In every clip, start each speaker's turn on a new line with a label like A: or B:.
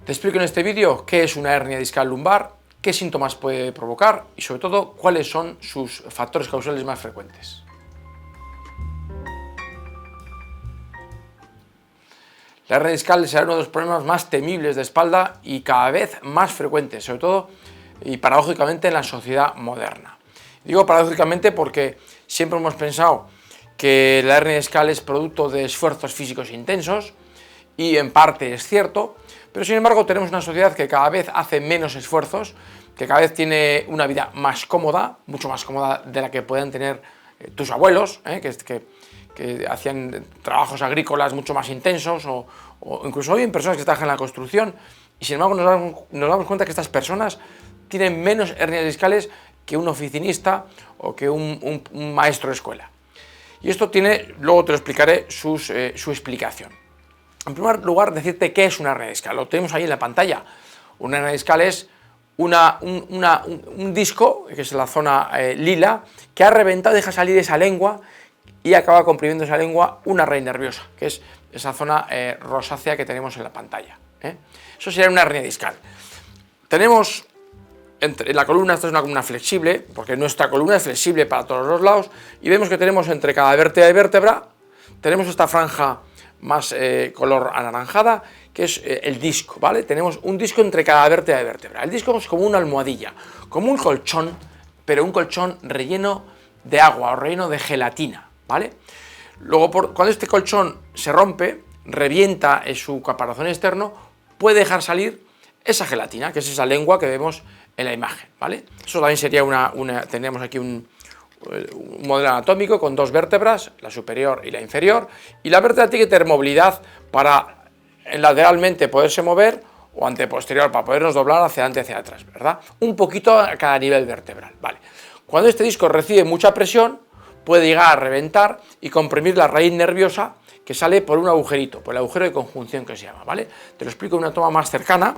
A: Te explico en este vídeo qué es una hernia discal lumbar, qué síntomas puede provocar y sobre todo cuáles son sus factores causales más frecuentes. La hernia discal será uno de los problemas más temibles de espalda y cada vez más frecuentes, sobre todo y paradójicamente en la sociedad moderna. Digo paradójicamente porque siempre hemos pensado que la hernia discal es producto de esfuerzos físicos intensos y en parte es cierto, pero sin embargo tenemos una sociedad que cada vez hace menos esfuerzos, que cada vez tiene una vida más cómoda, mucho más cómoda de la que pueden tener tus abuelos, que hacían trabajos agrícolas mucho más intensos o incluso hoy en personas que trabajan en la construcción, y sin embargo nos damos cuenta que estas personas tienen menos hernias discales que un oficinista o que un maestro de escuela. Y esto tiene, luego te lo explicaré, su explicación. En primer lugar, decirte qué es una hernia discal. Lo tenemos ahí en la pantalla. Una hernia discal es un disco, que es la zona lila, que ha reventado, deja salir esa lengua y acaba comprimiendo esa lengua una raíz nerviosa, que es esa zona rosácea que tenemos en la pantalla. Eso sería una hernia discal. Tenemos en la columna, esta es una columna flexible, porque nuestra columna es flexible para todos los lados, y vemos que tenemos entre cada vértebra y vértebra, tenemos esta franja más color anaranjada, que es el disco, ¿vale? Tenemos un disco entre cada vértebra y vértebra. El disco es como una almohadilla, como un colchón, pero un colchón relleno de agua o relleno de gelatina, ¿vale? Luego, cuando este colchón se rompe, revienta en su caparazón externo, puede dejar salir esa gelatina, que es esa lengua que vemos en la imagen, ¿vale? Eso también sería tenemos aquí un modelo anatómico con dos vértebras, la superior y la inferior, y la vértebra tiene que tener movilidad para lateralmente poderse mover o anteposterior para podernos doblar hacia adelante y hacia atrás, ¿verdad? Un poquito a cada nivel vertebral, ¿vale? Cuando este disco recibe mucha presión, puede llegar a reventar y comprimir la raíz nerviosa que sale por un agujerito, por el agujero de conjunción que se llama, ¿vale? Te lo explico en una toma más cercana.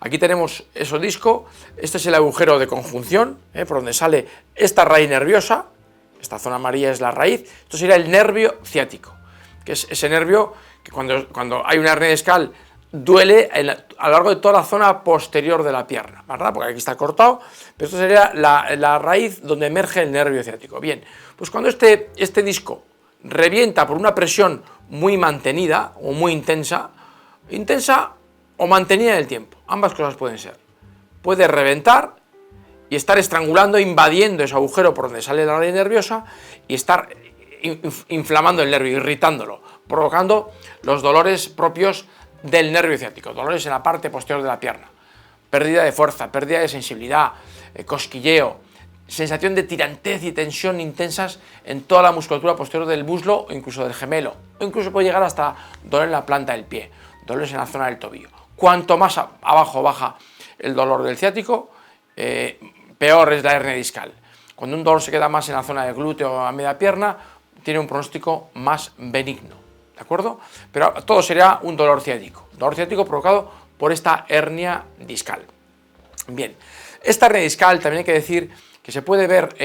A: Aquí tenemos ese disco, este es el agujero de conjunción, por donde sale esta raíz nerviosa, esta zona amarilla es la raíz, esto sería el nervio ciático, que es ese nervio que cuando hay una hernia discal duele a lo largo de toda la zona posterior de la pierna, ¿verdad? Porque aquí está cortado, pero esto sería la raíz donde emerge el nervio ciático. Bien, pues cuando este disco revienta por una presión muy mantenida o muy intensa o mantenida en el tiempo, ambas cosas pueden ser. Puede reventar y estar estrangulando, invadiendo ese agujero por donde sale la raíz nerviosa y estar inflamando el nervio, irritándolo, provocando los dolores propios del nervio ciático, dolores en la parte posterior de la pierna, pérdida de fuerza, pérdida de sensibilidad, cosquilleo, sensación de tirantez y tensión intensas en toda la musculatura posterior del muslo o incluso del gemelo, o incluso puede llegar hasta dolor en la planta del pie, dolores en la zona del tobillo. Cuanto más abajo baja el dolor del ciático, peor es la hernia discal. Cuando un dolor se queda más en la zona del glúteo o a media pierna, tiene un pronóstico más benigno, ¿de acuerdo? Pero todo sería un dolor ciático provocado por esta hernia discal. Bien, esta hernia discal también hay que decir que se puede ver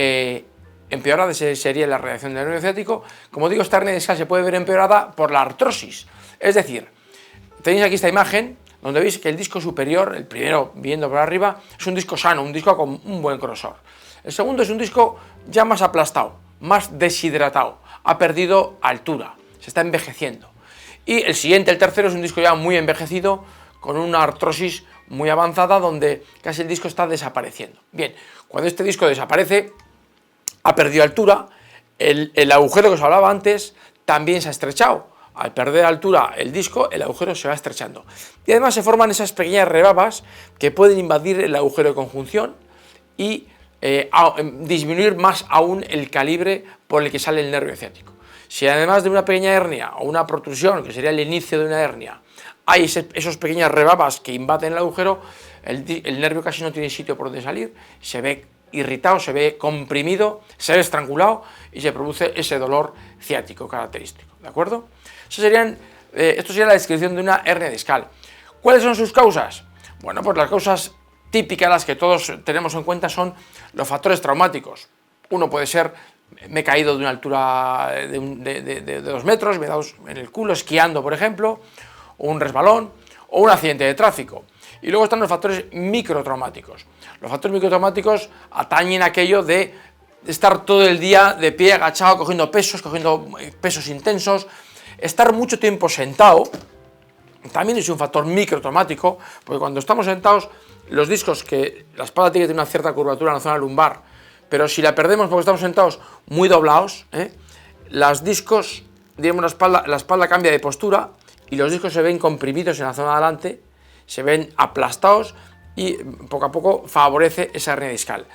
A: empeorada, sería la radiación del nervio ciático. Como digo, esta hernia discal se puede ver empeorada por la artrosis, es decir, tenéis aquí esta imagen donde veis que el disco superior, el primero viendo por arriba, es un disco sano, un disco con un buen grosor. El segundo es un disco ya más aplastado, más deshidratado, ha perdido altura, se está envejeciendo. Y el siguiente, el tercero, es un disco ya muy envejecido, con una artrosis muy avanzada, donde casi el disco está desapareciendo. Bien, cuando este disco desaparece, ha perdido altura, el agujero que os hablaba antes también se ha estrechado. Al perder altura el disco, el agujero se va estrechando. Y además se forman esas pequeñas rebabas que pueden invadir el agujero de conjunción y disminuir más aún el calibre por el que sale el nervio ciático. Si además de una pequeña hernia o una protrusión, que sería el inicio de una hernia, hay esas pequeñas rebabas que invaden el agujero, el nervio casi no tiene sitio por donde salir, se ve irritado, se ve comprimido, se ve estrangulado y se produce ese dolor ciático característico, ¿de acuerdo? Esto sería la descripción de una hernia discal. ¿Cuáles son sus causas? Bueno, pues las causas típicas, las que todos tenemos en cuenta, son los factores traumáticos. Uno puede ser, me he caído de una altura de 2 metros, me he dado en el culo esquiando, por ejemplo, o un resbalón, o un accidente de tráfico. Y luego están los factores microtraumáticos. Los factores microtraumáticos atañen aquello de estar todo el día de pie, agachado, cogiendo pesos intensos, estar mucho tiempo sentado. También es un factor microtraumático, porque cuando estamos sentados, los discos, que la espalda tiene que tener una cierta curvatura en la zona lumbar, pero si la perdemos porque estamos sentados muy doblados, los discos, digamos, la espalda cambia de postura y los discos se ven comprimidos en la zona de adelante, se ven aplastados y poco a poco favorece esa hernia discal.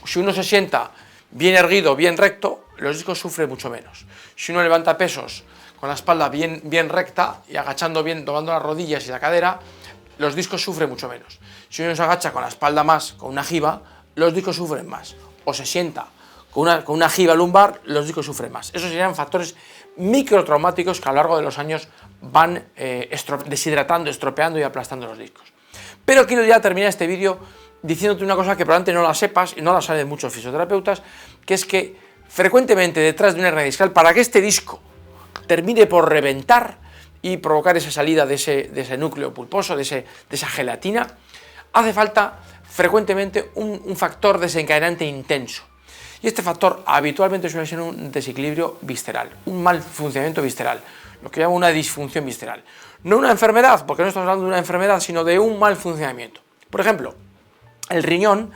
A: Si uno se sienta bien erguido, bien recto, los discos sufren mucho menos. Si uno levanta pesos con la espalda bien recta y agachando bien, doblando las rodillas y la cadera, los discos sufren mucho menos. Si uno se agacha con la espalda más, con una jiba, los discos sufren más. O se sienta con una jiba lumbar, los discos sufren más. Esos serían factores microtraumáticos que a lo largo de los años van deshidratando, estropeando y aplastando los discos. Pero quiero ya terminar este vídeo diciéndote una cosa que probablemente no la sepas y no la saben muchos fisioterapeutas, que es que frecuentemente detrás de una hernia discal, para que este disco termine por reventar y provocar esa salida de ese núcleo pulposo, de esa gelatina, hace falta frecuentemente un factor desencadenante intenso. Y este factor habitualmente suele ser un desequilibrio visceral, un mal funcionamiento visceral, lo que llamo una disfunción visceral. No una enfermedad, porque no estamos hablando de una enfermedad, sino de un mal funcionamiento. Por ejemplo, el riñón,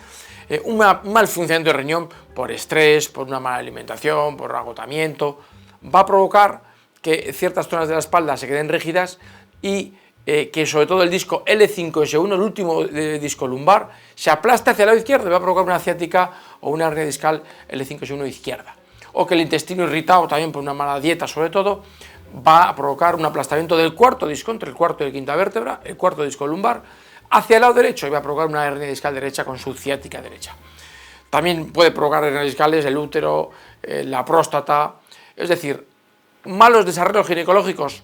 A: un mal funcionamiento del riñón por estrés, por una mala alimentación, por agotamiento, va a provocar que ciertas zonas de la espalda se queden rígidas y que sobre todo el disco L5S1, el último disco lumbar, se aplaste hacia el lado izquierdo y va a provocar una ciática o una hernia discal L5S1 izquierda. O que el intestino irritado, también por una mala dieta sobre todo, va a provocar un aplastamiento del cuarto disco, entre el cuarto y la quinta vértebra, el cuarto disco lumbar, hacia el lado derecho y va a provocar una hernia discal derecha con su ciática derecha. También puede provocar hernias discales el útero, la próstata, es decir, malos desarrollos ginecológicos.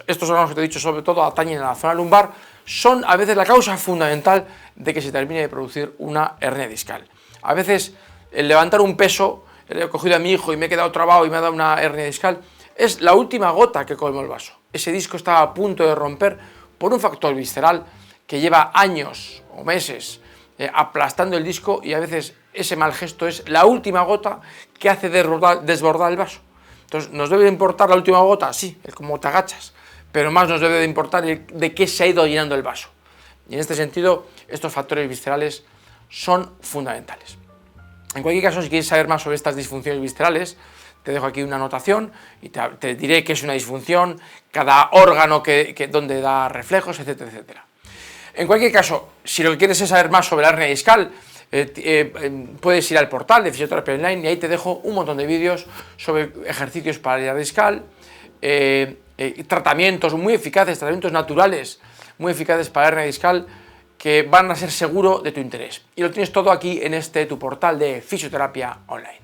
A: Estos órganos que te he dicho sobre todo atañen a la zona lumbar, son a veces la causa fundamental de que se termine de producir una hernia discal. A veces el levantar un peso, he cogido a mi hijo y me he quedado trabado y me ha dado una hernia discal, es la última gota que colmó el vaso. Ese disco estaba a punto de romper por un factor visceral que lleva años o meses aplastando el disco, y a veces ese mal gesto es la última gota que hace desbordar el vaso. Entonces, ¿nos debe importar la última gota? Sí, es como te agachas, pero más nos debe de importar de qué se ha ido llenando el vaso. Y en este sentido, estos factores viscerales son fundamentales. En cualquier caso, si quieres saber más sobre estas disfunciones viscerales, te dejo aquí una anotación y te diré qué es una disfunción, cada órgano donde da reflejos, etcétera, etcétera. En cualquier caso, si lo que quieres es saber más sobre la hernia discal, puedes ir al portal de Fisioterapia Online y ahí te dejo un montón de vídeos sobre ejercicios para la hernia discal, tratamientos muy eficaces, tratamientos naturales muy eficaces para la hernia discal que van a ser seguro de tu interés. Y lo tienes todo aquí en tu portal de Fisioterapia Online.